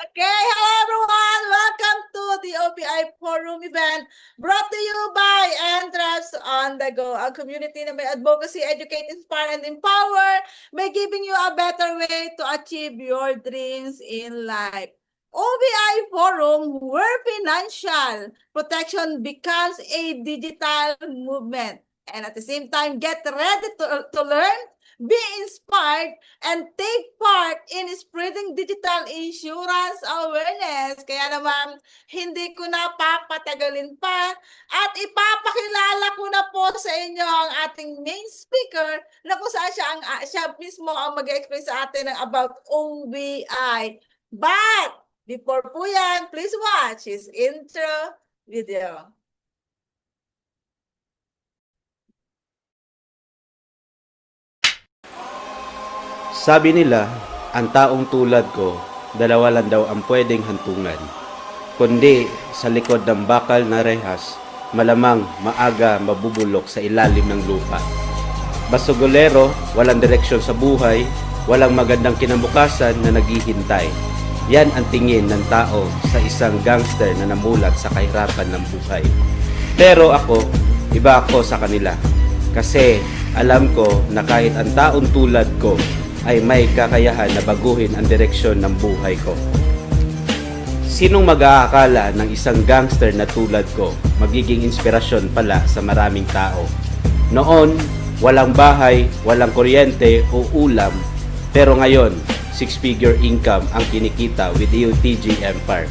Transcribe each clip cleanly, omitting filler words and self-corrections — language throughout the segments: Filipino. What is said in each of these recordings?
Okay, hello everyone! Welcome to the OPI Forum event brought to you by Entreps on the Go, a community na may advocacy, educate, inspire, and empower by giving you a better way to achieve your dreams in life. OBI Forum, where financial protection becomes a digital movement. And at the same time, get ready to learn, be inspired, and take part in spreading digital insurance awareness. Kaya naman, hindi ko na papatagalin pa at ipapakilala ko na po sa inyo ang ating main speaker na kung saan siya mismo ang mag-explain sa atin ng about OBI. But, before po yan, please watch his intro video. Sabi nila, ang taong tulad ko, dalawa lang daw ang pwedeng hantungan. Kundi sa likod ng bakal na rehas, malamang maaga mabubulok sa ilalim ng lupa. Basugolero, walang direksyon sa buhay, walang magandang kinabukasan na naghihintay. Yan ang tingin ng tao sa isang gangster na namulat sa kahirapan ng buhay. Pero ako, iba ako sa kanila. Kasi alam ko na kahit ang taong tulad ko ay may kakayahan na baguhin ang direksyon ng buhay ko. Sinong mag-aakala ng isang gangster na tulad ko magiging inspirasyon pala sa maraming tao? Noon, walang bahay, walang kuryente o ulam, pero ngayon, 6-figure income ang kinikita with UTG Empire.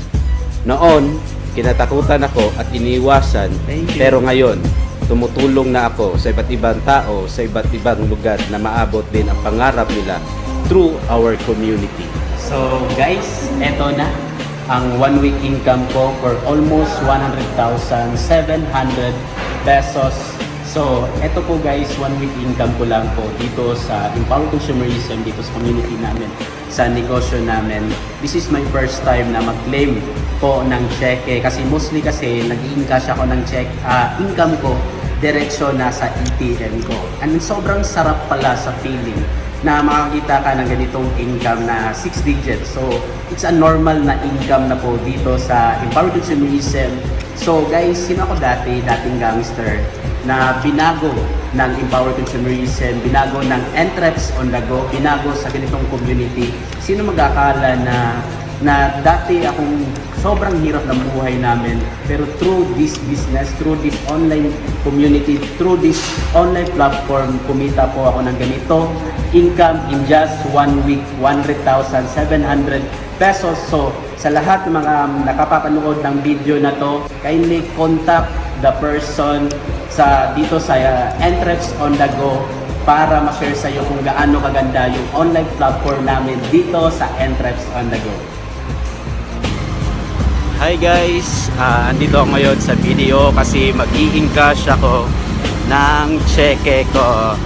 Noon, kinatakutan ako at iniwasan, pero ngayon, tumutulong na ako sa iba't ibang tao sa iba't ibang lugar na maabot din ang pangarap nila through our community. So guys, eto na ang 1 week income ko for almost 100,700 pesos. So eto po guys, 1 week income ko lang po dito sa Empower Consumerism, dito sa community namin, sa negosyo namin. This is my first time na mag-claim po ng cheque kasi mostly kasi nag-i-encash ako ng check, income ko diretsyo na sa ATM ko. And sobrang sarap pala sa feeling na makakita ka ng ganitong income na 6 digits. So, it's a normal na income na po dito sa Empowered Consumerism. So, guys, sino ako dati? Dating gangster na binago ng Empowered Consumerism, binago ng Entreps on the Go, binago sa ganitong community. Sino mag-akala na dati akong sobrang hirap ng buhay namin, pero through this business, through this online community, through this online platform, kumita po ako ng ganito income in just 1 week, 100,700 pesos. So sa lahat ng mga nakapapanood ng video na to, kindly contact the person dito sa Entreps on the Go para ma-share sa iyo kung gaano kaganda yung online platform namin dito sa Entreps on the Go. Hi guys, andito ako ngayon sa video kasi mag-i-encash ako ng cheque ko.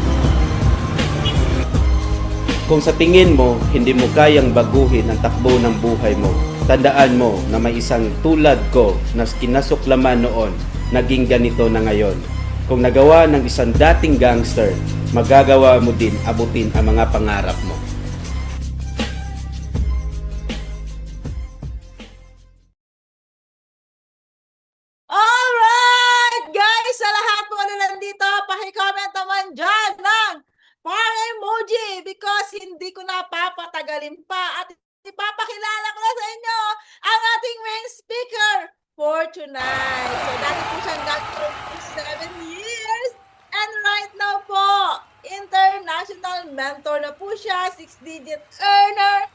Kung sa tingin mo, hindi mo kayang baguhin ang takbo ng buhay mo, tandaan mo na may isang tulad ko na kinasuklaman noon, naging ganito na ngayon. Kung nagawa ng isang dating gangster, magagawa mo din abutin ang mga pangarap mo. Alright, guys, sa lahat po na nandito, paki-comment naman dyan ng fire emoji because hindi ko na papatagalin pa at ipapakilala ko na sa inyo ang ating main speaker for tonight. So, dati po siyang gangster for 7 years and right now po, international mentor na po siya, 6-digit earner,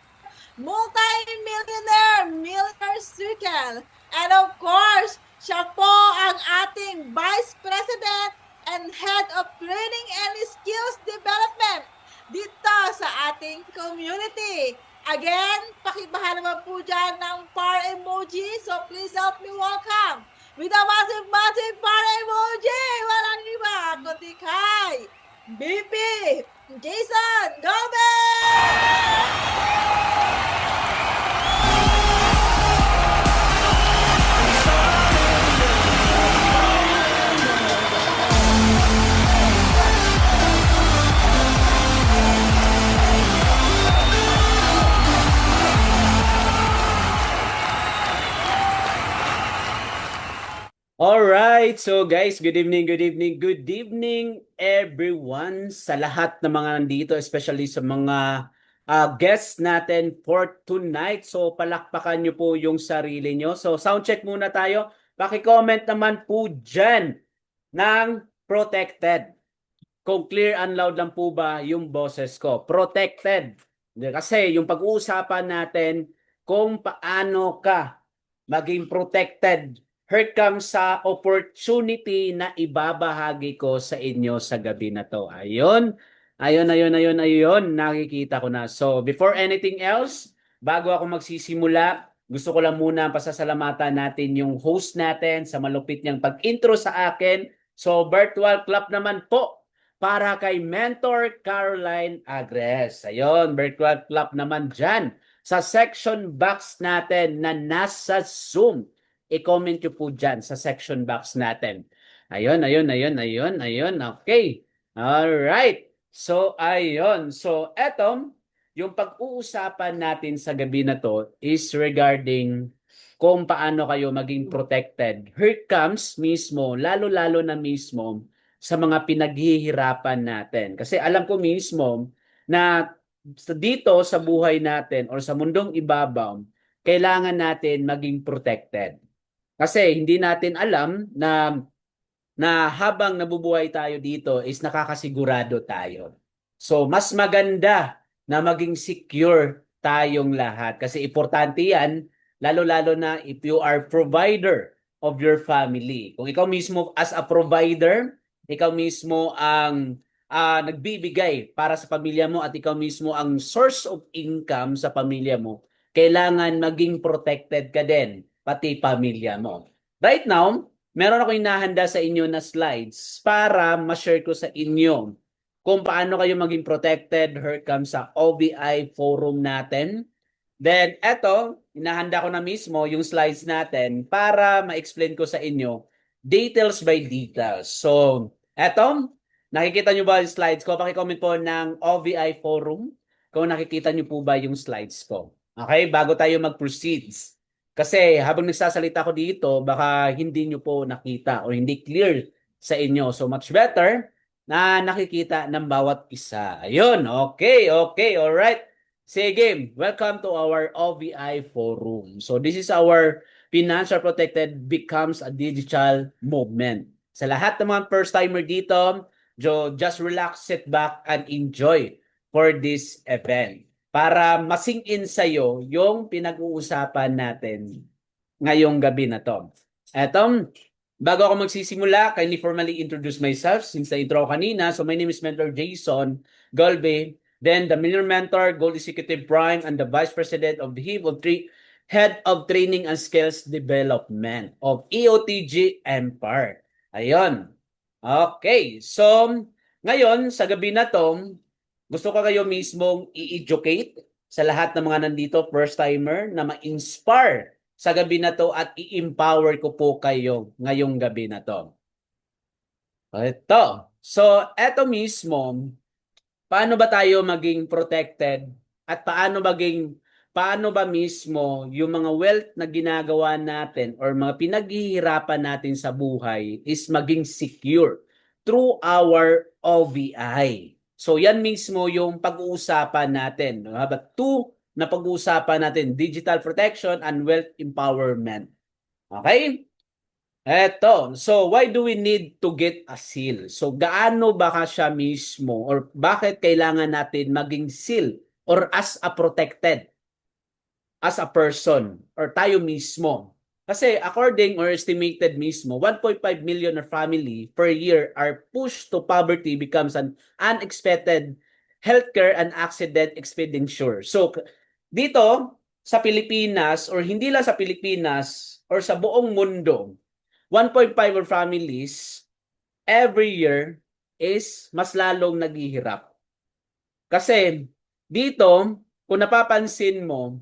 multi-millionaire, millionaire circle, and of course, siya po ang ating Vice President and Head of Training and Skills Development dito sa ating community. Again, pakibahan naman po dyan ng fire emoji. So please help me welcome with a massive, massive fire emoji. Walang iba, kundi kay BP Jason Gomez! Alright, so guys, good evening, everyone sa lahat ng mga nandito, especially sa mga guests natin for tonight. So palakpakan nyo po yung sarili nyo. So sound check muna tayo. Paki-comment naman po dyan ng protected. Kung clear and loud lang po ba yung boses ko. Protected. Kasi yung pag-uusapan natin kung paano ka maging protected. Here comes sa opportunity na ibabahagi ko sa inyo sa gabi na to. Ayun. Nakikita ko na. So, before anything else, bago ako magsisimula, gusto ko lang muna pasasalamatan natin yung host natin sa malupit niyang pag-intro sa akin. So, virtual clap naman po para kay Mentor Caroline Agres. Ayun, virtual clap naman dyan sa section box natin na nasa Zoom. I-comment nyo po dyan sa section box natin. Ayun. Okay. Alright. So, ayun. So, eto, yung pag-uusapan natin sa gabi na to is regarding kung paano kayo maging protected. Here comes mismo, lalo-lalo na mismo sa mga pinaghihirapan natin. Kasi alam ko mismo na dito sa buhay natin or sa mundong ibabaw, kailangan natin maging protected. Kasi hindi natin alam na habang nabubuhay tayo dito is nakakasigurado tayo. So mas maganda na maging secure tayong lahat. Kasi importante yan, lalo-lalo na if you are provider of your family. Kung ikaw mismo as a provider, ikaw mismo ang nagbibigay para sa pamilya mo at ikaw mismo ang source of income sa pamilya mo, kailangan maging protected ka din, pati pamilya mo. Right now, meron ako hinahanda sa inyo na slides para ma-share ko sa inyo kung paano kayo maging protected. Here comes sa OVI forum natin. Then, eto, hinahanda ko na mismo yung slides natin para ma-explain ko sa inyo details by details. So, eto, nakikita nyo ba yung slides ko? Paki-comment po ng OVI forum kung nakikita nyo po ba yung slides ko. Okay, bago tayo mag-proceed. Kasi habang nagsasalita ko dito, baka hindi nyo po nakita o hindi clear sa inyo. So much better na nakikita ng bawat isa. Ayun, okay, alright. Sige, welcome to our OVI forum. So this is our Financial Protected Becomes a Digital Movement. Sa lahat ng mga first-timer dito, just relax, sit back, and enjoy for this event. Para masing in sa'yo yung pinag-uusapan natin ngayong gabi na to. Eto, bago ako magsisimula, kindly formally introduce myself since the intro kanina. So my name is Mentor Jason Golbe, then the Millionaire Mentor, Gold Executive Prime, and the Vice President of the Head of Training and Skills Development of EOTG Empire. Ayun. Okay, so ngayon sa gabi na to, gusto ko kayo mismong i-educate sa lahat ng mga nandito, first-timer, na ma-inspire sa gabi na to at i-empower ko po kayo ngayong gabi na to. Ito. So, eto mismo, paano ba tayo maging protected at paano ba mismo yung mga wealth na ginagawa natin or mga pinaghihirapan natin sa buhay is maging secure through our OVI. So yan mismo yung pag-uusapan natin. But two na pag-uusapan natin, digital protection and wealth empowerment. Okay? Eto. So why do we need to get a seal? So gaano ba siya mismo or bakit kailangan natin maging seal or as a protected as a person or tayo mismo? Kasi according or estimated mismo, 1.5 million na family per year are pushed to poverty becomes an unexpected healthcare and accident expenditure. So dito sa Pilipinas or hindi lang sa Pilipinas or sa buong mundo, 1.5 families every year is mas lalong naghihirap. Kasi dito, kung napapansin mo,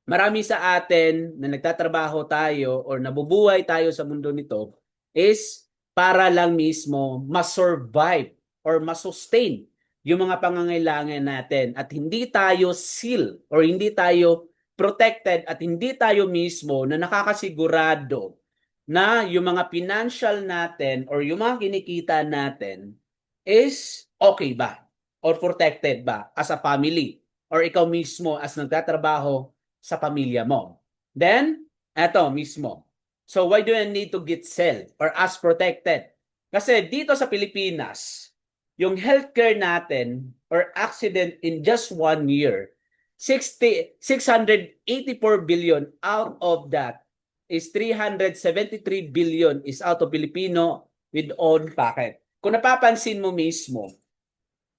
marami sa atin na nagtatrabaho tayo or nabubuhay tayo sa mundo nito is para lang mismo ma-survive or ma-sustain yung mga pangangailangan natin at hindi tayo seal or hindi tayo protected at hindi tayo mismo na nakakasigurado na yung mga financial natin or yung mga kinikita natin is okay ba? Or protected ba as a family? Or ikaw mismo as nagtatrabaho sa pamilya mo? Then, eto mismo. So why do I need to get self or as protected? Kasi dito sa Pilipinas, yung healthcare natin or accident in just 1 year, 684 billion out of that is 373 billion is out of Filipino with own pocket. Kung napapansin mo mismo,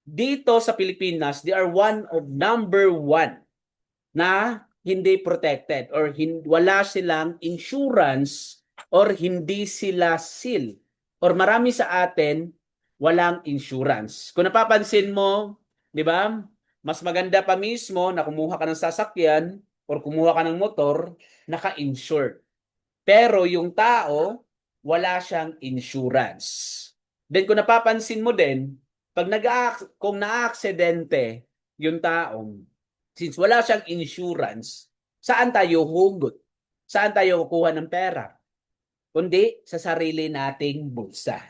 dito sa Pilipinas, they are one of number one na hindi protected or wala silang insurance or hindi sila seal or marami sa atin walang insurance. Kung napapansin mo, di ba, mas maganda pa mismo na kumuha ka ng sasakyan or kumuha ka ng motor, naka-insured. Pero yung tao, wala siyang insurance. Then kung napapansin mo din, kung na-aksidente yung taong, since wala siyang insurance, saan tayo hugot? Saan tayo kukuha ng pera? Kundi sa sarili nating bulsa.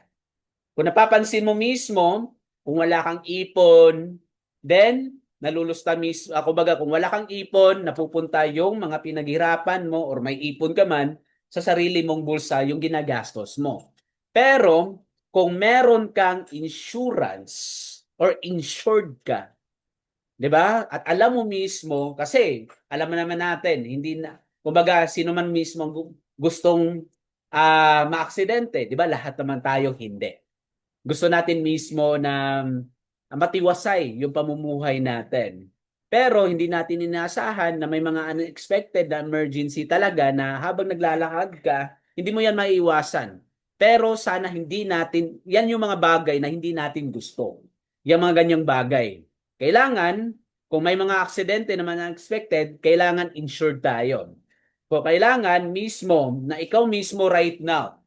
Kung napapansin mo mismo, kung wala kang ipon, then nalulusta mismo, kumbaga kung wala kang ipon, napupunta yung mga pinaghirapan mo or may ipon ka man, sa sarili mong bulsa yung ginagastos mo. Pero kung meron kang insurance or insured ka, 'di ba? At alam mo mismo kasi alam naman natin, hindi na kumbaga sino man mismo gustong maaksidente, 'di ba? Lahat naman tayo hindi. Gusto natin mismo na matiwasay yung pamumuhay natin. Pero hindi natin inaasahan na may mga unexpected na emergency talaga na habang naglalakad ka, hindi mo yan maiiwasan. Pero sana hindi natin, yan yung mga bagay na hindi natin gusto. Yung mga ganyang bagay. Kailangan, kung may mga aksidente naman unexpected, kailangan insured tayo. Kung kailangan mismo, na ikaw mismo right now,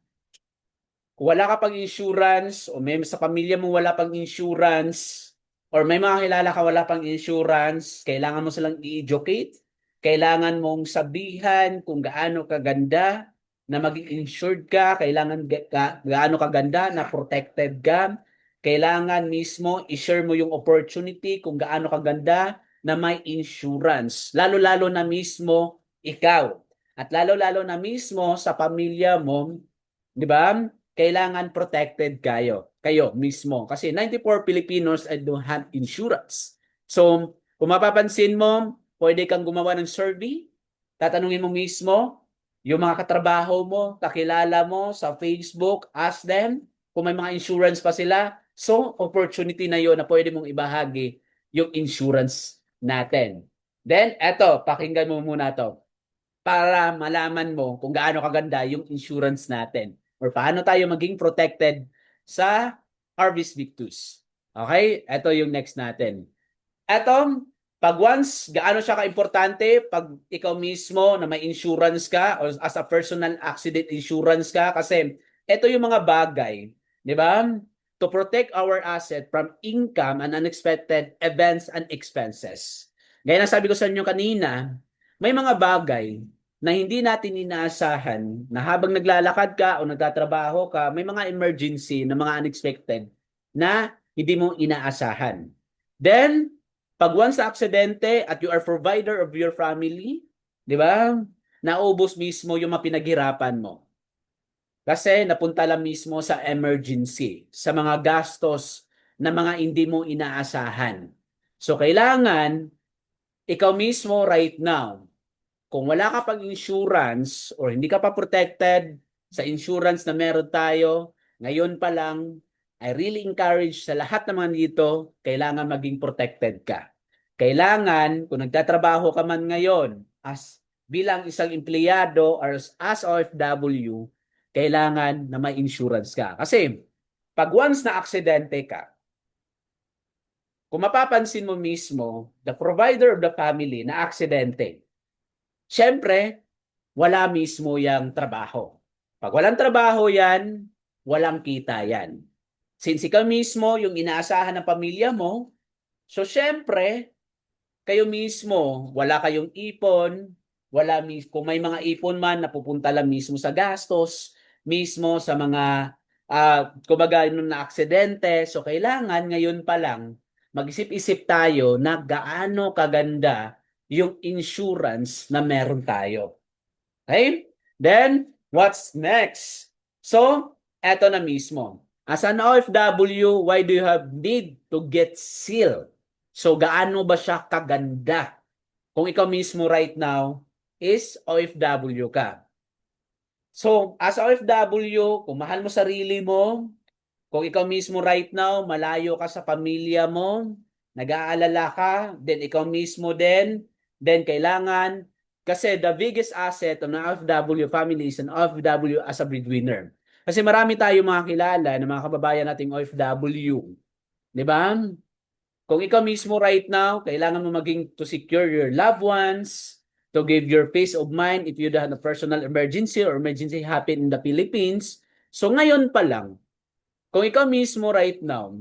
kung wala ka pang insurance o may sa pamilya mo wala pang insurance or may mga kilala ka wala pang insurance, kailangan mo silang i-educate, kailangan mong sabihan kung gaano kaganda na maging insured ka, kailangan gaano kaganda na protected ka, kailangan mismo i-share mo yung opportunity kung gaano kaganda na may insurance. Lalo-lalo na mismo ikaw. At lalo-lalo na mismo sa pamilya mo, di ba? Kailangan protected kayo mismo. Kasi 94 Filipinos don't have insurance. So, kung mapapansin mo, pwede kang gumawa ng survey, tatanungin mo mismo, yung mga katrabaho mo, kakilala mo sa Facebook, ask them kung may mga insurance pa sila. So, opportunity na yun na pwede mong ibahagi yung insurance natin. Then, eto, pakinggan mo muna to para malaman mo kung gaano kaganda yung insurance natin or paano tayo maging protected sa Harvest Victus. Okay? Ito yung next natin. Ito, pag once, gaano siya ka-importante pag ikaw mismo na may insurance ka or as a personal accident insurance ka kasi ito yung mga bagay, di ba? To protect our asset from income and unexpected events and expenses. Gaya na sabi ko sa inyo kanina, may mga bagay na hindi natin inaasahan na habang naglalakad ka o nagtatrabaho ka, may mga emergency na mga unexpected na hindi mo inaasahan. Then, pag once na aksidente at you are provider of your family, di ba? Naubos mismo yung mga pinaghirapan mo. Kasi napunta lang mismo sa emergency, sa mga gastos na mga hindi mo inaasahan. So, kailangan ikaw mismo right now, kung wala ka pang insurance or hindi ka pa protected sa insurance na meron tayo, ngayon pa lang, I really encourage sa lahat ng mga dito, kailangan maging protected ka. Kailangan, kung nagtatrabaho ka man ngayon, bilang isang empleyado or as OFW, kailangan na may insurance ka. Kasi, pag once na aksidente ka, kung mapapansin mo mismo, the provider of the family na aksidente, siyempre, wala mismo yung trabaho. Pag walang trabaho yan, walang kita yan. Since ikaw mismo yung inaasahan ng pamilya mo, so siyempre, kayo mismo, wala kayong ipon, kung may mga ipon man, napupunta lang mismo sa gastos, mismo sa mga kumbaga nung na aksidente. So kailangan ngayon pa lang mag-isip-isip tayo na gaano kaganda yung insurance na meron tayo. Okay? Then, what's next? So, eto na mismo. As an OFW, why do you have need to get seal? So, gaano ba siya kaganda? Kung ikaw mismo right now is OFW ka. So, as OFW, kung mahal mo sarili mo, kung ikaw mismo right now, malayo ka sa pamilya mo, nag-aalala ka, then ikaw mismo din, then kailangan, kasi the biggest asset of an OFW family is an OFW as a breadwinner. Kasi marami tayo mga kilala na mga kababayan nating OFW. Di ba? Kung ikaw mismo right now, kailangan mo maging to secure your loved ones, to give your peace of mind if you have a personal emergency or emergency happen in the Philippines. So ngayon pa lang, kung ikaw mismo right now,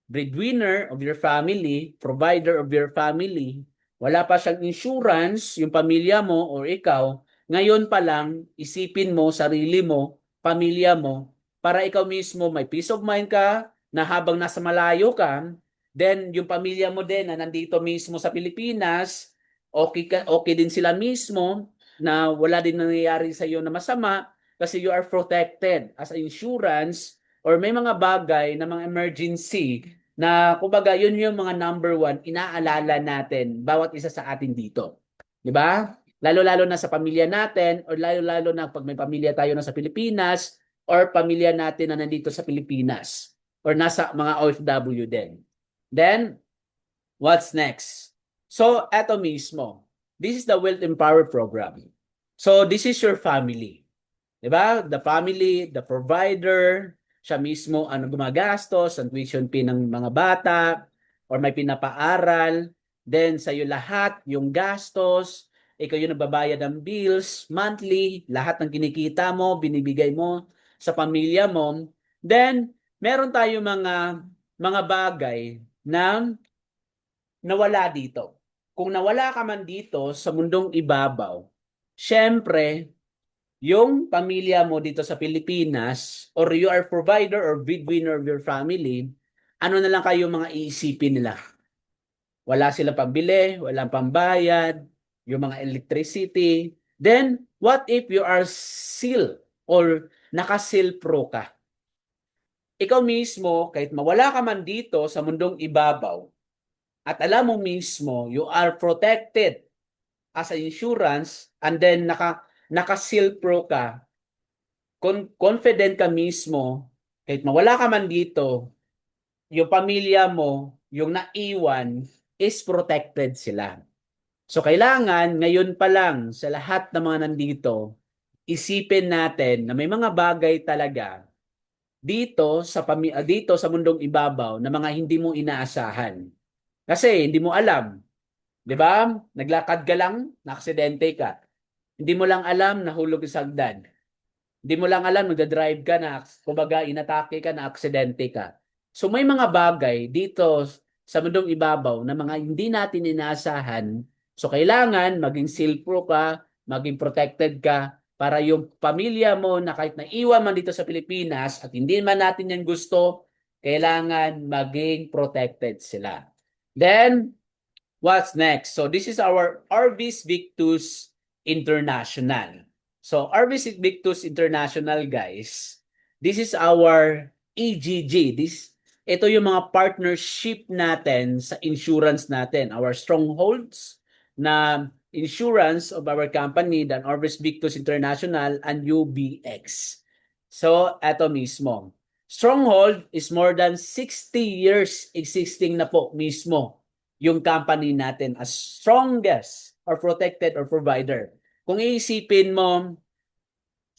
breadwinner of your family, provider of your family, wala pa siyang insurance, yung pamilya mo or ikaw, ngayon pa lang, isipin mo, sarili mo, pamilya mo, para ikaw mismo may peace of mind ka, na habang nasa malayo ka, then yung pamilya mo din na nandito mismo sa Pilipinas, okay din sila mismo, na wala din nangyayari sa iyo na masama, kasi you are protected as insurance, or may mga bagay na mga emergency na kumbaga yun yung mga number one inaalala natin bawat isa sa atin dito. Di ba? Lalo-lalo na sa pamilya natin or lalo-lalo na pag may pamilya tayo na sa Pilipinas or pamilya natin na nandito sa Pilipinas or nasa mga OFW din. Then, what's next? So, eto mismo. This is the Wealth Empower Program. So, this is your family. Di ba? The family, the provider, siya mismo ang gumagastos, ang tuition fee ng mga bata, or may pinapaaral, then sa'yo lahat, yung gastos, ikaw yung nagbabayad ng bills, monthly, lahat ng kinikita mo, binibigay mo sa pamilya mo. Then, meron tayo mga bagay na nawala dito. Kung nawala ka man dito sa mundong ibabaw, syempre, yung pamilya mo dito sa Pilipinas or you are provider or breadwinner of your family, ano na lang kayo mga iisipin nila? Wala sila pambili, walang pambayad, yung mga electricity. Then, what if you are seal or naka-seal pro ka? Ikaw mismo, kahit mawala ka man dito sa mundong ibabaw, at alam mo mismo, you are protected as an insurance, and then naka-seal pro ka, confident ka mismo, kahit mawala ka man dito, yung pamilya mo, yung naiwan, is protected sila. So kailangan, ngayon pa lang, sa lahat ng mga nandito, isipin natin na may mga bagay talaga dito sa mundong ibabaw na mga hindi mo inaasahan. Kasi hindi mo alam. 'Di ba? Naglakad ka lang, na-aksidente ka. Hindi mo lang alam, nahulog sa hagdan. Hindi mo lang alam, nagda-drive ka na, kumbaga inatake ka, na-aksidente ka. So may mga bagay dito sa mundong ibabaw na mga hindi natin inaasahan. So kailangan maging seal-proof ka, maging protected ka, para yung pamilya mo na kahit naiwan man dito sa Pilipinas at hindi man natin yan gusto, kailangan maging protected sila. Then, what's next? So this is our Orvis Victus International. So Orvis Victus International, guys, this is our EGG. Ito yung mga partnership natin sa insurance natin, our strongholds na insurance of our company, dan Orvis Victus International and UBX. So, eto mismo. Stronghold is more than 60 years existing na po mismo yung company natin as strongest or protected or provider. Kung iisipin mo,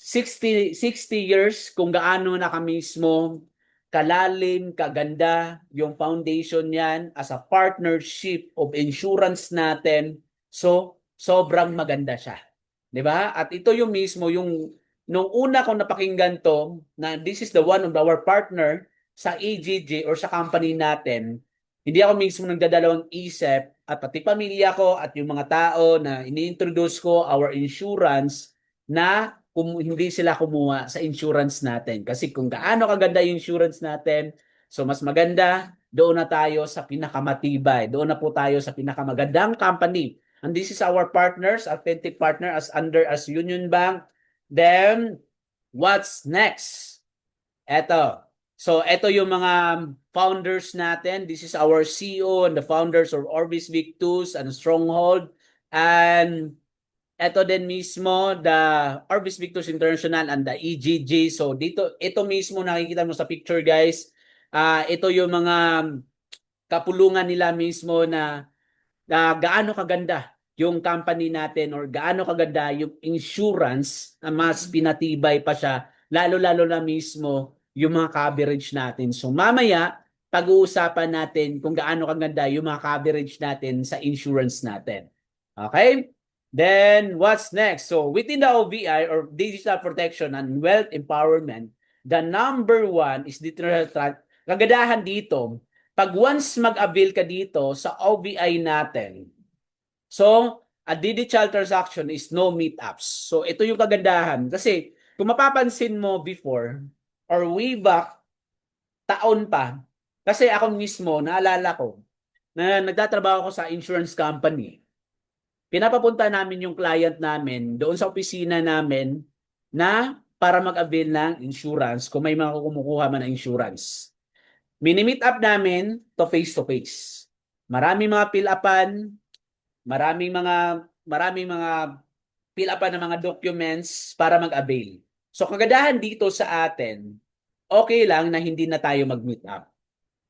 60 years kung gaano na ka mismo kalalim, kaganda yung foundation niyan as a partnership of insurance natin. So, sobrang maganda siya. 'Di ba? At ito yung mismo yung nung una kong napakinggan to na this is the one of our partner sa EGG or sa company natin. Hindi ako mismo nagdadalawang isip at pati pamilya ko at yung mga tao na ini-introduce ko our insurance na hindi sila kumuha sa insurance natin. Kasi kung gaano kaganda yung insurance natin, so mas maganda, doon na tayo sa pinakamatibay. Doon na po tayo sa pinakamagandang company. And this is our partners, authentic partner as Union Bank. Then, what's next? Eto. So, ito yung mga founders natin. This is our CEO and the founders of Orbis Victus and Stronghold. And ito din mismo, the Orbis Victus International and the EGG. So, ito mismo nakikita mo sa picture, guys. Ito yung mga kapulungan nila mismo na gaano kaganda yung company natin or gaano kaganda yung insurance na mas pinatibay pa siya, lalo-lalo na mismo yung mga coverage natin. So mamaya, pag-uusapan natin kung gaano kaganda yung mga coverage natin sa insurance natin. Okay? Then, what's next? So, within the OVI or Digital Protection and Wealth Empowerment, the number one is digital kagadahan dito, pag once mag-avail ka dito sa OVI natin, so, a digital transaction is no meetups. So, ito yung kagandahan. Kasi, kung mapapansin mo before, or way back, taon pa, kasi ako mismo, naalala ko, na nagtatrabaho ko sa insurance company, pinapapunta namin yung client namin doon sa opisina namin na para mag-avail ng insurance kung may mga kumukuha man ng insurance. Mini-meet up namin to face-to-face. Maraming mga fill-upan, maraming mga fill-upan ng mga documents para mag-avail. So kagadahan dito sa atin, okay lang na hindi na tayo mag-meet up.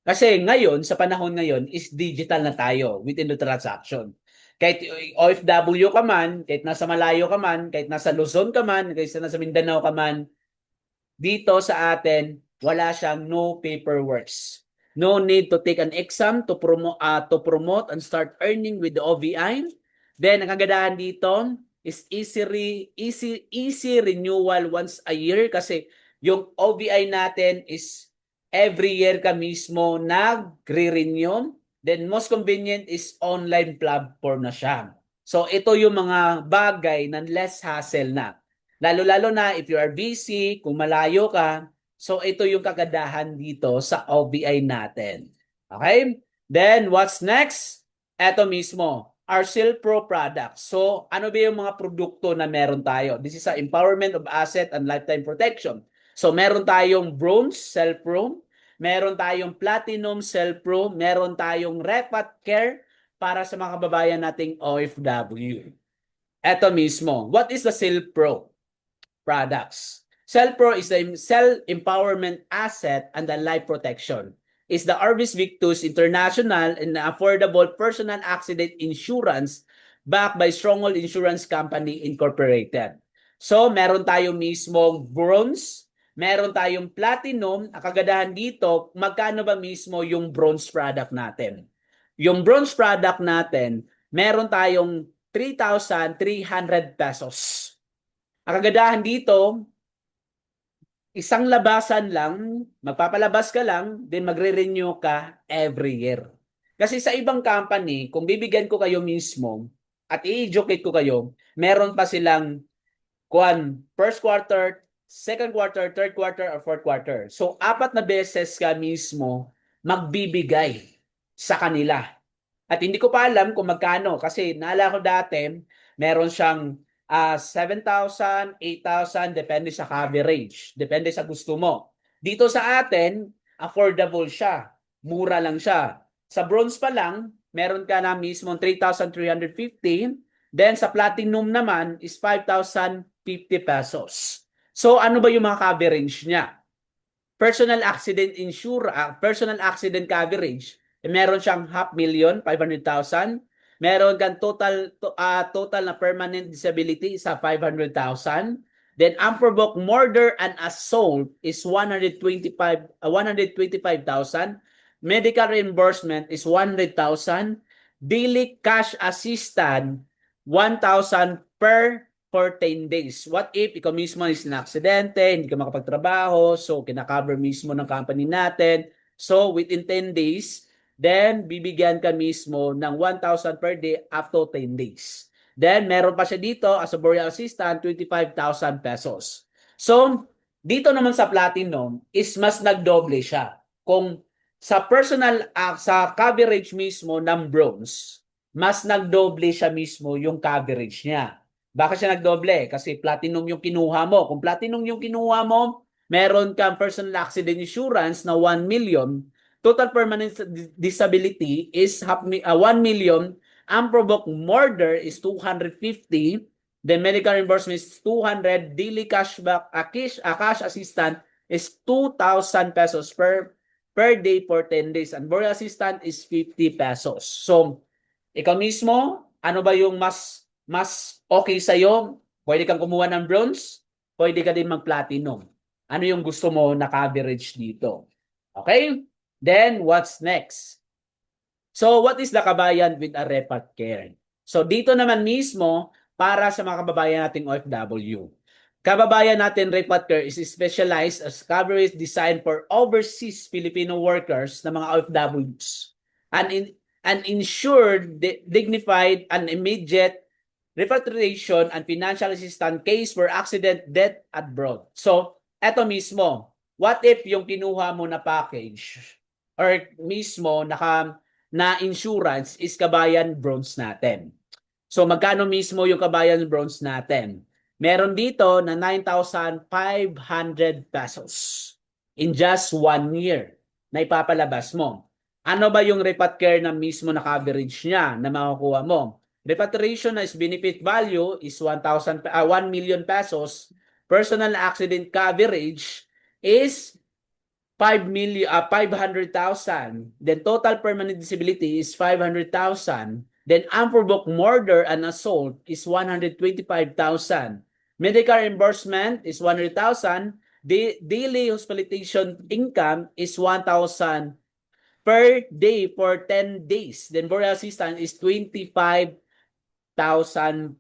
Kasi ngayon, sa panahon ngayon, is digital na tayo within the transaction. Kahit OFW ka man, kahit nasa malayo ka man, kahit nasa Luzon ka man, kahit nasa Mindanao ka man, dito sa atin, wala siyang no paperworks. No need to take an exam to promote and start earning with the OVI. Then, ang kagandahan dito is easy renewal once a year kasi yung OVI natin is every year ka mismo nagre-renew. Then, most convenient is online platform na siya. So, ito yung mga bagay na less hassle na. Lalo-lalo na if you are busy, kung malayo ka, so ito yung kagandahan dito sa OVI natin. Okay? Then, what's next? Ito mismo, our Silpro products. So, ano ba yung mga produkto na meron tayo? This is a empowerment of asset and lifetime protection. So, meron tayong bronze, Silpro, meron tayong platinum, Silpro, meron tayong Repat Care para sa mga kababayan nating OFW. Ito mismo, what is the Silpro products? Silpro is the self-empowerment asset and the life protection. Is the Orbis Victus International and affordable personal accident insurance backed by Stronghold Insurance Company Incorporated. So, meron tayong mismo bronze, meron tayong platinum. Ang kagadahan dito, magkano ba mismo yung bronze product natin? Yung bronze product natin, meron tayong 3,300 pesos. Ang kagadahan dito, isang labasan lang, magpapalabas ka lang, then magre-renew ka every year. Kasi sa ibang company, kung bibigyan ko kayo mismo at i-educate ko kayo, meron pa silang first quarter, second quarter, third quarter, or fourth quarter. So, 4 na beses ka mismo magbibigay sa kanila. At hindi ko pa alam kung magkano kasi naalala ko dati, meron siyang 7,000, 8,000, depende sa coverage. Depende sa gusto mo. Dito sa atin, affordable siya. Mura lang siya. Sa bronze pa lang, meron ka na mismo 3,350. Then sa platinum naman is 5,050 pesos. So ano ba yung mga coverage niya? Personal accident personal accident coverage, meron siyang 500,000, 500,000. Meron kang total na permanent disability sa 500,000. Then unprovoked murder and assault is 125,000. Medical reimbursement is 100,000. Daily cash assistance 1,000 per for 10 days. What if ikaw mismo is na aksidente, hindi ka makapagtrabaho, so kina-cover mismo ng company natin. So within 10 days, then bibigyan ka mismo ng 1,000 per day after 10 days. Then, meron pa siya dito as a burial assistant, 25,000 pesos. So, dito naman sa platinum is mas nagdoble siya. Kung sa personal, sa coverage mismo ng bronze, mas nagdoble siya mismo yung coverage niya. Bakit siya nagdoble? Kasi platinum yung kinuha mo. Kung platinum yung kinuha mo, meron kang personal accident insurance na 1 million. Total permanent disability is 1 million. Unprovoked murder is 250. Then medical reimbursement is 200. Daily cashback, cash assistant is 2,000 pesos per day for 10 days. And burial assistant is 50 pesos. So, ikaw mismo, ano ba yung mas okay sa'yo? Pwede kang kumuha ng bronze, pwede ka din mag-platinum. Ano yung gusto mo na coverage dito? Okay? Then, what's next? So, what is the kabayan with a repat care? So, dito naman mismo, para sa mga kababayan nating OFW. Kababayan natin repat care is specialized as coverage designed for overseas Filipino workers na mga OFWs. And ensured dignified and immediate repatriation and financial assistance case for accident, death abroad. So, eto mismo, what if yung kinuha mo na package or mismo na insurance is kabayan bronze natin? So, magkano mismo yung kabayan bronze natin? Meron dito na 9,500 pesos in just 1 year na ipapalabas mo. Ano ba yung repat care na mismo na coverage niya na makukuha mo? Repatriation na is benefit value is 1 million pesos. Personal accident coverage is 500,000. Then total permanent disability is 500,000. Then unprovoked murder and assault is 125,000. Medical reimbursement is 100,000. Daily hospitalization income is 1,000 per day for 10 days. Then burial assistance is 25,000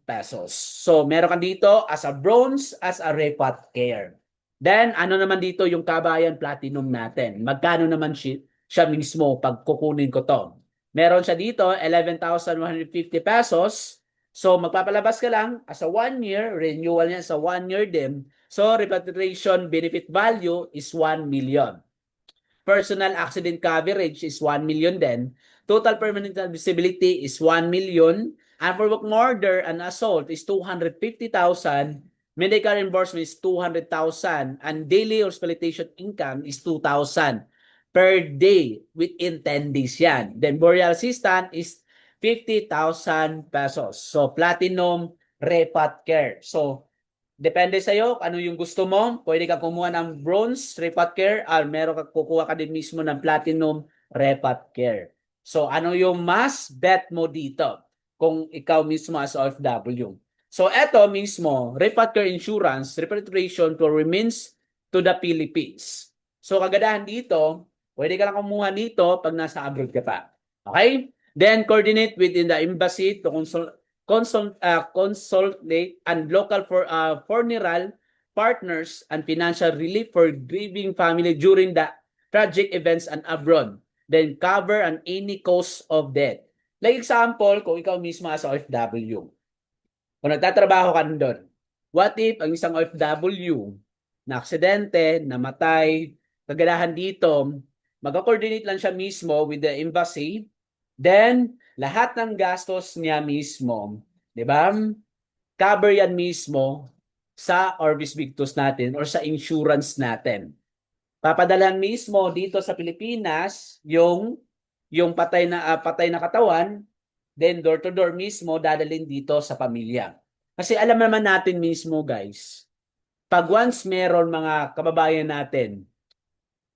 pesos. So, meron ka dito as a bronze, as a repat care. Then, ano naman dito yung kabayan platinum natin? Magkano naman siya mismo pag kukunin ko to? Meron siya dito, 11,150 pesos. So, magpapalabas ka lang as a 1 year, renewal niya sa 1 year din. So, repatriation benefit value is 1 million. Personal accident coverage is 1 million din. Total permanent disability is 1 million. Unprovoked murder and assault is 250,000. Medical reimbursement is 200,000. And daily hospitalization income is 2,000 per day within 10 days yan. Then burial assistant is 50,000 pesos. So platinum repat care. So depende sa iyo ano yung gusto mo. Pwede ka kumuha ng bronze repat care or meron ka kukuha ka din mismo ng platinum repat care. So ano yung mas bet mo dito kung ikaw mismo as OFW? So eto mismo, repat care insurance, repatriation to remains to the Philippines. So kagadahan dito, pwede ka lang kumuha nito pag nasa abroad ka pa. Okay? Then coordinate within the embassy to consolidate and local funeral partners and financial relief for grieving family during the tragic events and abroad. Then cover an any cause of death. Like example, kung ikaw mismo as OFW, kung nagtatrabaho ka doon, what if ang isang OFW na aksidente, namatay, kagadahan dito, mag-coordinate lang siya mismo with the embassy, then lahat ng gastos niya mismo, di ba? Cover yan mismo sa Orbis Victus natin or sa insurance natin. Papadalhan mismo dito sa Pilipinas yung patay na katawan, then door to door mismo dadalhin dito sa pamilya. Kasi alam naman natin mismo guys, pag once meron mga kababayan natin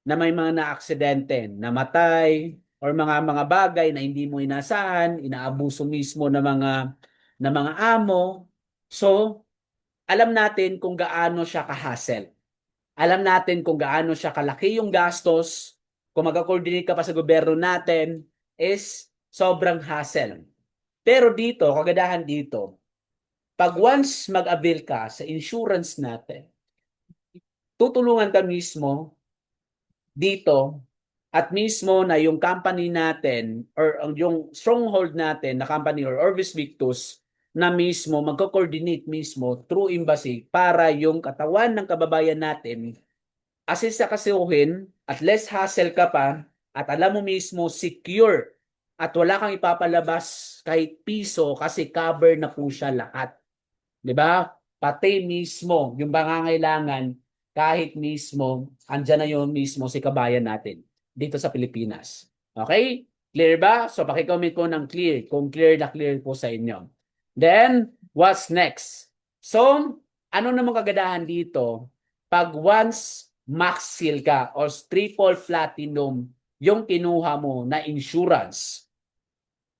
na may mga na-aksidente, namatay, or mga bagay na hindi mo inasahan, inaabuso mismo ng mga amo. So, alam natin kung gaano siya ka-hassle. Alam natin kung gaano siya kalaki yung gastos. Kung mag-coordinate ka pa sa gobyerno natin, is sobrang hassle. Pero dito, kagadahan dito, pag once mag-avail ka sa insurance natin, tutulungan ka mismo dito at mismo na yung company natin or yung stronghold natin na company or Orbis Victus na mismo, magko-coordinate mismo through embassy para yung katawan ng kababayan natin assist sa kasuhin at less hassle ka pa at alam mo mismo secure at wala kang ipapalabas kahit piso kasi cover na po siya lahat. 'Di ba? Pati mismo yung pangangailangan kahit mismo andyan na yung mismo si kabayan natin dito sa Pilipinas. Okay? Clear ba? So paki-comment po ng clear kung clear na clear po sa inyo. Then, what's next? So, ano namang kagandahan dito? Pag once max seal ka or triple platinum yung kinuha mo na insurance,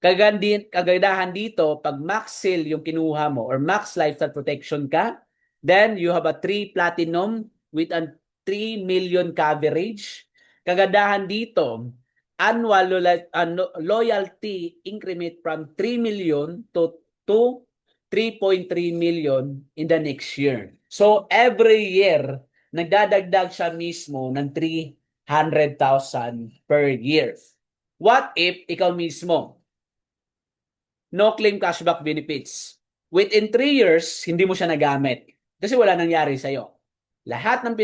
kagandahan dito, pag max seal yung kinuha mo or max lifestyle protection ka, then you have a 3 platinum with a 3 million coverage. Kagandahan dito, annual loyalty increment from 3 million to 3.3 million in the next year. So every year, nagdadagdag siya mismo ng 300,000 per year. What if ikaw mismo, no claim cashback benefits, within 3 years, hindi mo siya nagamit kasi wala nangyari sa'yo. Lahat ng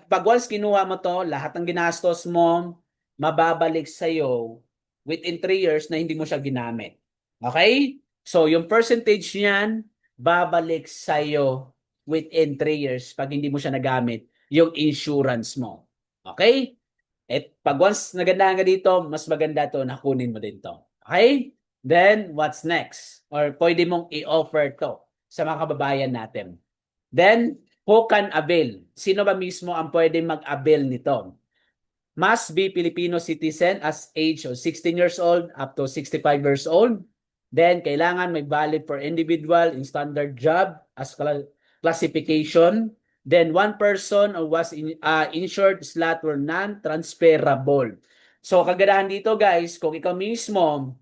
pag once kinuha mo to, lahat ng ginastos mo, mababalik sa'yo within 3 years na hindi mo siya ginamit. Okay? So, yung percentage niyan, babalik sa'yo within 3 years pag hindi mo siya nagamit, yung insurance mo. Okay? At pag once nagandahan ka dito, mas maganda to, nakunin mo din to. Okay? Then, what's next? Or pwede mong i-offer to sa mga kababayan natin. Then, who can avail? Sino ba mismo ang pwede mag-avail nito? Must be Filipino citizen as age of 16 years old up to 65 years old. Then, kailangan may valid for individual in standard job as classification. Then, one person was insured slot were non-transferable. So, kagandahan dito guys, kung ikaw mismo,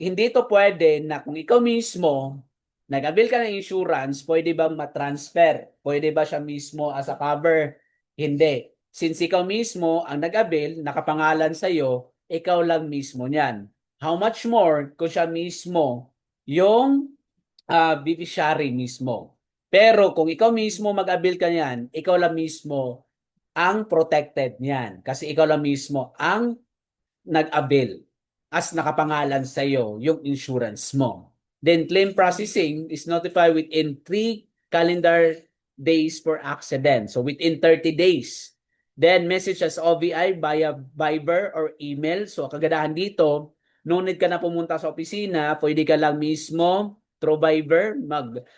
hindi to pwede na kung ikaw mismo, nag-avail ka ng insurance, pwede ba matransfer? Pwede ba siya mismo as a cover? Hindi. Since ikaw mismo ang nag-avail, nakapangalan sa'yo, ikaw lang mismo niyan. How much more kung siya mismo yung beneficiary mismo. Pero kung ikaw mismo mag-avail ka niyan, ikaw lang mismo ang protected niyan. Kasi ikaw lang mismo ang nag-avail as nakapangalan sa iyo yung insurance mo. Then claim processing is notified within 3 calendar days for accident. So within 30 days. Then message as OVI via Viber or email. So kagandahan dito, no need ka na pumunta sa opisina, pwede ka lang mismo through Viber,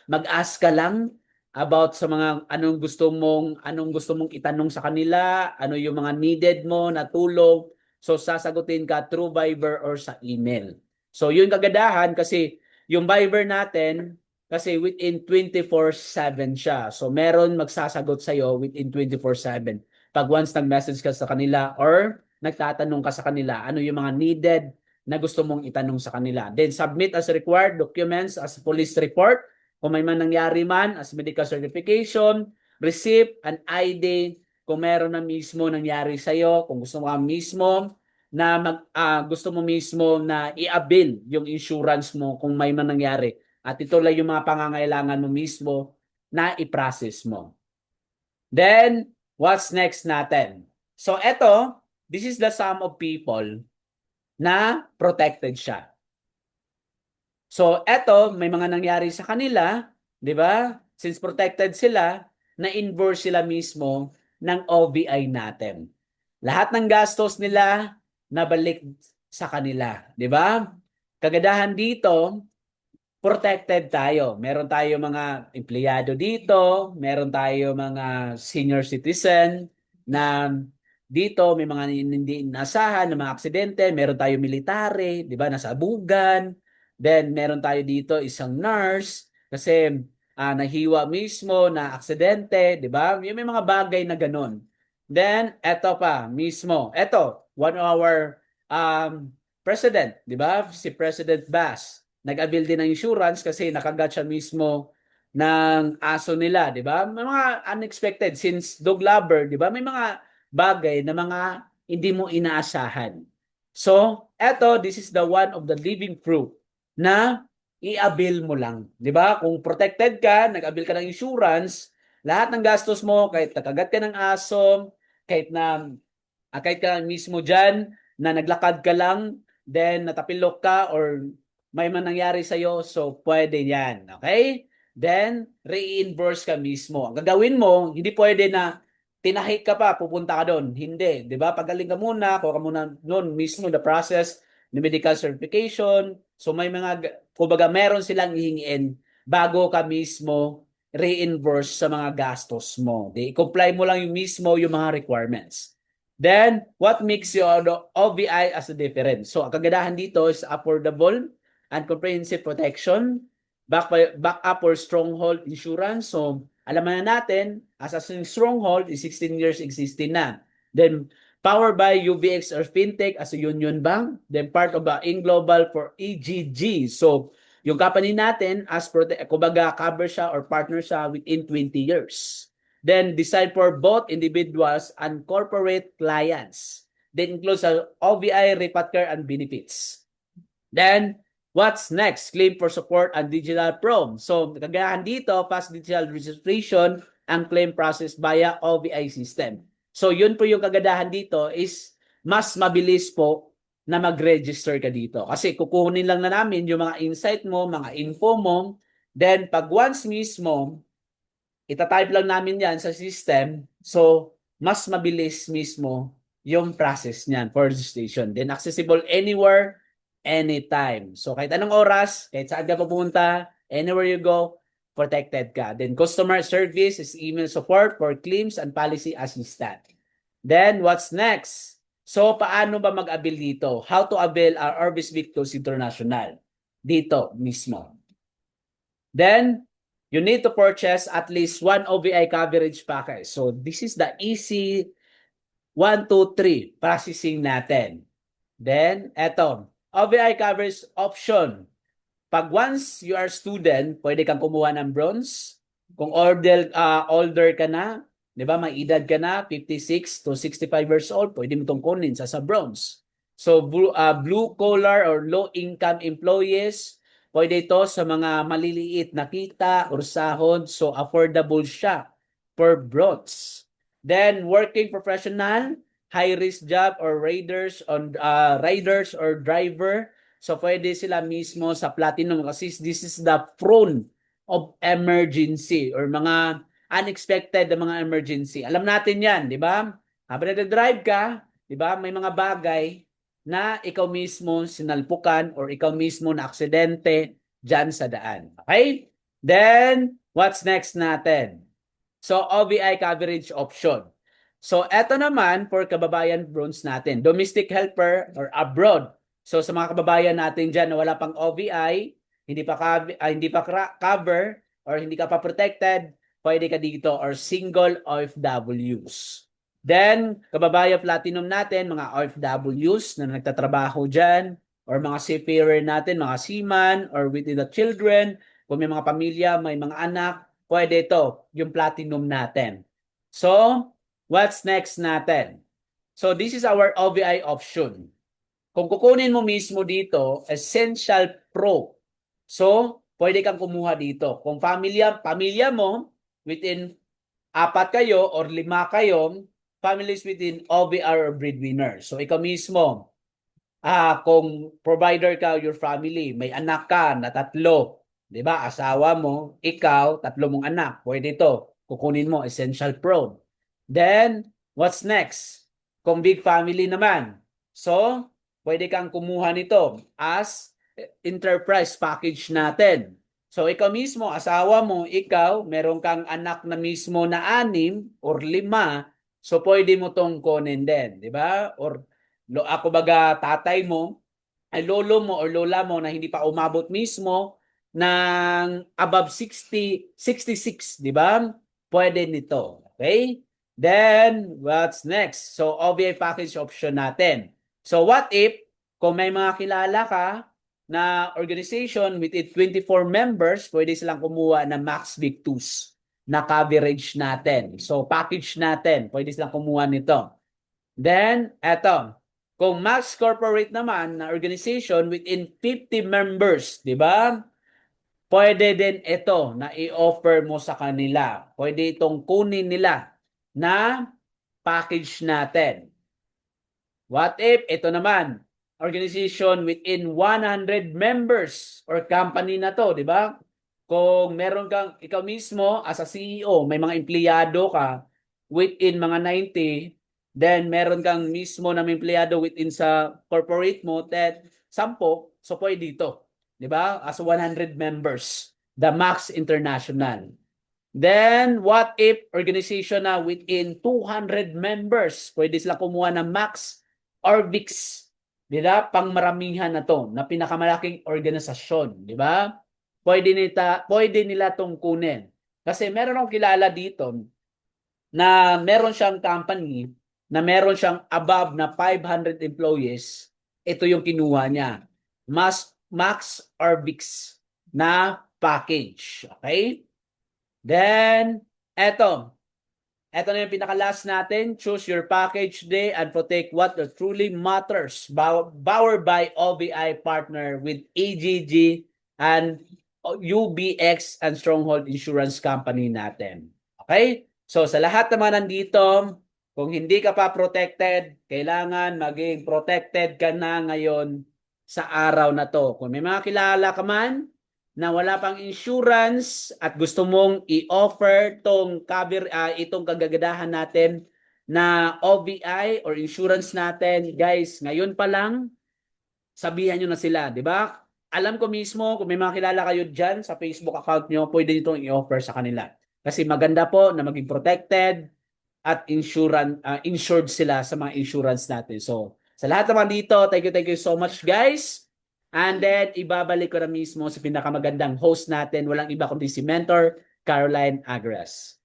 mag-ask ka lang about sa mga anong gusto mong itanong sa kanila, ano yung mga needed mo na tulong. So, sasagutin ka through Viber or sa email. So, yun kagandahan kasi yung Viber natin, kasi within 24/7 siya. So, meron magsasagot sa'yo within 24/7. Pag once nag-message ka sa kanila or nagtatanong ka sa kanila, ano yung mga needed na gusto mong itanong sa kanila. Then, submit as required documents as police report. Kung may man nangyari man, as medical certification, receipt, an ID, kung meron na mismo nangyari sa iyo, kung gusto mo mismo na gusto mo mismo na i-avail yung insurance mo kung may man nangyari. At ito lang yung mga pangangailangan mo mismo na i-process mo. Then, what's next natin? So, this is the sum of people na protected siya. So, may mga nangyari sa kanila, di ba? Since protected sila, na-invoice sila mismo ng OVI natin. Lahat ng gastos nila nabalik sa kanila, di ba? Kagandahan dito, protected tayo. Meron tayo mga empleyado dito, meron tayo mga senior citizen na dito may mga hindi inasahan na mga aksidente, meron tayo military, di ba, nasa abugan. Then meron tayo dito isang nurse kasi nahiwa mismo na aksidente, di ba? May mga bagay na ganun. Then eto pa mismo. One of our president, di ba? Si President Bass nag-avail din ng insurance kasi nakagat siya mismo ng aso nila, di ba? May mga unexpected since dog lover, di ba? May mga bagay na mga hindi mo inaasahan. So, this is the one of the living proof na i-avail mo lang. Di ba? Kung protected ka, nag-avail ka ng insurance, lahat ng gastos mo, kahit nakagat ka ng aso, kahit na kahit ka mismo dyan, na naglakad ka lang, then natapilok ka or may man nangyari sa'yo, so pwede yan. Okay? Then, reimburse ka mismo. Ang gagawin mo, hindi pwede na tinahik ka pa, pupunta ka doon. Hindi. Di ba? Pagaling ka muna, kuha ka muna noon mismo the process ni medical certification. So may mga, kumbaga meron silang hihingiin bago ka mismo reimburse sa mga gastos mo. I-comply mo lang yung mismo yung mga requirements. Then, what makes your OBI as a difference? So, ang kagandahan dito is affordable and comprehensive protection, backup or stronghold insurance. So, alam na natin, as a stronghold is 16 years existing na. Then, powered by UBX or FinTech as a Union Bank. Then, part of the InGlobal for EGG. So, yung company natin, as kumbaga, cover siya or partner siya within 20 years. Then, designed for both individuals and corporate clients. That includes OVI, repat care, and benefits. Then, what's next? Claim for support and digital prom. So, kagayahan dito, fast digital registration and claim process via OVI system. So, yun po yung kagadahan dito is mas mabilis po na mag-register ka dito. Kasi kukunin lang na namin yung mga insight mo, mga info mo. Then, pag once mismo, itatype lang namin yan sa system. So, mas mabilis mismo yung process niyan for registration. Then, accessible anywhere, anytime. So, kahit anong oras, kahit saan ka pupunta, anywhere you go, protected ka. Then, customer service is email support for claims and policy assistant. Then, what's next? So, paano ba mag-avail dito? How to avail our Orbis Victus International? Dito mismo. Then, you need to purchase at least one OVI coverage package. So, this is the easy 1, 2, 3 processing natin. Then, eto, OVI coverage option. Pag once you are student, pwede kang kumuha ng bronze. Kung older ka na, di ba, may edad ka na, 56 to 65 years old, pwede mo itong kunin sa bronze. So, blue collar or low income employees, pwede ito sa mga maliliit na kita or sahod. So, affordable siya per bronze. Then, working professional, high-risk job or riders or driver. So, pwede sila mismo sa platinum kasi this is the prone of emergency or mga unexpected na mga emergency. Alam natin yan, di ba? Habang nag-drive ka, di ba, may mga bagay na ikaw mismo sinalpukan or ikaw mismo na aksidente dyan sa daan. Okay? Then, what's next natin? So, OVI coverage option. So, eto naman for kababayan bronze natin. Domestic helper or abroad. So, sa mga kababayan natin dyan na wala pang OVI, hindi pa cover or hindi ka pa protected, pwede ka dito or single OFWs. Then, kababayan platinum natin, mga OFWs na nagtatrabaho dyan or mga seafarer natin, mga seaman or within the children, kung may mga pamilya, may mga anak, pwede ito, yung platinum natin. So, what's next natin? So, this is our OVI option. Kung kukunin mo mismo dito, Essential Pro. So, pwede kang kumuha dito. Kung pamilya mo, within 4 kayo or 5 kayo, families within OVR or breadwinner. So, ikaw mismo, kung provider ka, your family, may anak ka na 3, di ba? Asawa mo, ikaw, 3 mong anak. Pwede ito. Kukunin mo, Essential Pro. Then, what's next? Kung big family naman. So, pwede kang kumuha nito as enterprise package natin. So, ikaw mismo, asawa mo, ikaw, meron kang anak na mismo na 6 or 5, so pwede mo tong kunin din, di ba? Or ako baga tatay mo, ay lolo mo or lola mo na hindi pa umabot mismo ng above 60, 66, di ba? Pwede nito. Okay? Then, what's next? So, OVI package option natin. So, what if, kung may mga kilala ka na organization with 24 members, pwede silang kumuha ng Max Victus na coverage natin. So, package natin, pwede silang kumuha nito. Then, eto, kung Max Corporate naman na organization within 50 members, di ba? pwede din ito na i-offer mo sa kanila. Pwede itong kunin nila na package natin. What if ito naman, organization within 100 members or company na to, di ba? Kung meron kang, ikaw mismo as a CEO, may mga empleyado ka within mga 90, then meron kang mismo na empleyado within sa corporate mo, that 10, so pwede dito. Di ba? As 100 members, the Max International. Then, what if organization na within 200 members, pwede sila kumuha ng Max or VIX. Di ba? Pangmaramihan na to, na pinakamalaking organisasyon. Di ba? Pwede nila tong kunin. Kasi meron akong kilala dito na meron siyang company na meron siyang above na 500 employees. Ito yung kinuha niya. Max or VIX na package. Okay? Then, eto na yung pinaka-last natin. Choose your package day and protect what truly matters. Powered by OBI partner with AGG and UBX and Stronghold Insurance Company natin. Okay? So, sa lahat naman nandito, kung hindi ka pa protected, kailangan maging protected ka na ngayon sa araw na to. Kung may mga kilala ka man na wala pang insurance at gusto mong i-offer itong kagagadahan natin na OBI or insurance natin, guys, ngayon pa lang, sabihan nyo na sila, di ba? Alam ko mismo, kung may mga kilala kayo dyan sa Facebook account nyo, pwede nyo itong i-offer sa kanila. Kasi maganda po na maging protected at insured sila sa mga insurance natin. So, sa lahat naman dito, thank you so much, guys. And then, ibabalik ko na mismo sa pinakamagandang host natin. Walang iba kundi si Mentor Caroline Agres.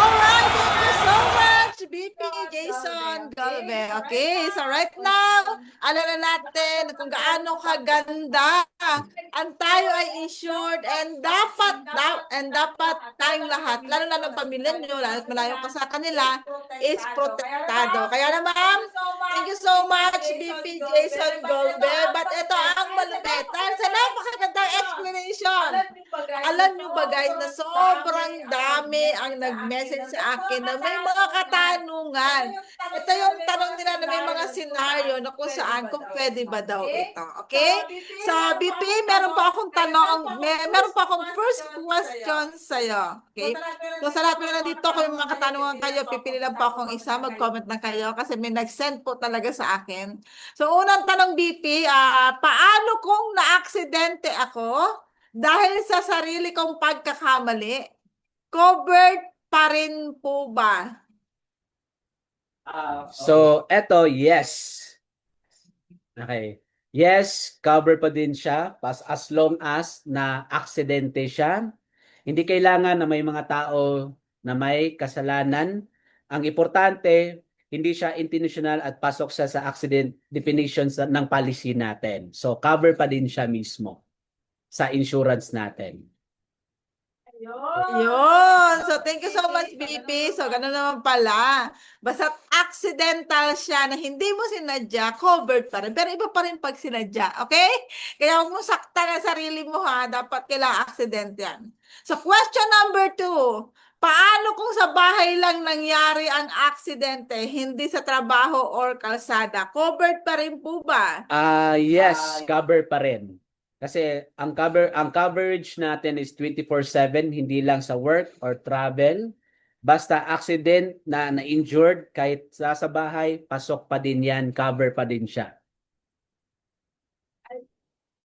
Alright, thank you so much, BP Jason Galvez. Okay, so right now, alam na natin kung gaano kaganda ang tayo ay insured and dapat tayong lahat, lalo na ng pamilya nyo, lalo malayo ka sa kanila, is protektado. Kaya naman, thank you so much, BP Jason Galvez. But ito ang malupitan sa napakagandang explanation. Alam nyo ba guys na sobrang dami ang nag-message sa akin na may mga katanungan. Ito yung tanong nila na may mga senaryo na kung saan, kung pwede ba daw ito. Okay? So, BP, meron pa akong tanong, meron pa akong first question sa'yo. Okay? So, sa lahat mo na dito, kung may mga katanungan kayo, pipili lang po akong isa, mag-comment na kayo kasi may nag-send po talaga sa akin. So, unang tanong, BP, paano kung na-aksidente ako dahil sa sarili kong pagkakamali, covered pa rin po ba? So, eto, yes. Okay. Yes, cover pa din siya as long as na aksidente siya. Hindi kailangan na may mga tao na may kasalanan. Ang importante, hindi siya intentional at pasok siya sa accident definitions ng policy natin. So, cover pa din siya mismo sa insurance natin. Yun. So, thank you so much, BP. So, gano'n naman pala. Basta accidental siya na hindi mo sinadya, covered pa rin. Pero iba pa rin pag sinadya. Okay? Kaya huwag mo saktan ang sarili mo ha. Dapat kailangan accident yan. So, question number 2. Paano kung sa bahay lang nangyari ang aksidente, hindi sa trabaho or kalsada? Covered pa rin po ba? Yes, cover pa rin. Kasi ang coverage natin is 24/7, hindi lang sa work or travel. Basta accident na injured, kahit sa bahay, pasok pa din yan, cover pa din siya.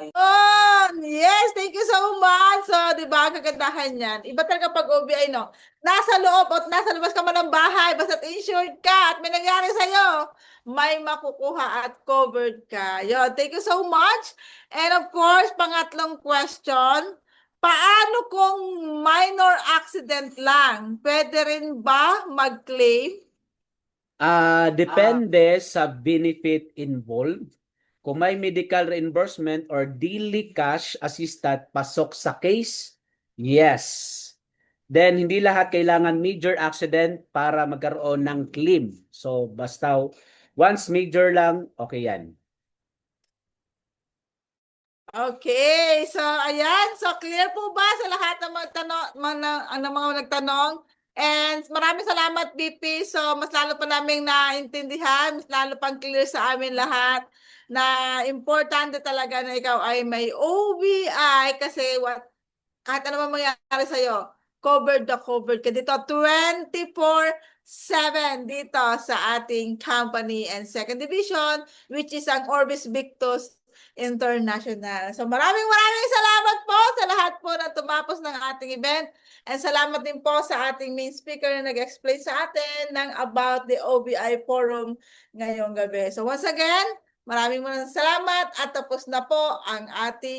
Oh, yes, thank you so much. So, di ba, kagandahan yan. Iba talaga pag OBI, no? Nasa loob at nasa labas ka man ng bahay, basta insured ka at may nangyari sa'yo, may makukuha at covered ka. Yun, thank you so much. And of course, pangatlong question, paano kung minor accident lang? Pwede rin ba mag-claim? Depende sa benefit involved. Kung may medical reimbursement or daily cash assistant pasok sa case, yes. Then, hindi lahat kailangan major accident para magkaroon ng claim. So, basta once major lang, okay yan. Okay, so ayan, so clear po ba sa lahat ng mga tanong, mga nagtanong? And maraming salamat, BP. So mas lalo pa naming naintindihan, mas lalo pang clear sa amin lahat na importante talaga na ikaw ay may OBI kasi kahit ano man mangyari sa'yo, covered ka dito 24/7 dito sa ating company and second division, which is ang Orbis Victus International. So maraming salamat po sa lahat po na tumapos ng ating event. And salamat din po sa ating main speaker na nag-explain sa atin ng about the OBI Forum ngayong gabi. So once again, maraming salamat at tapos na po ang ating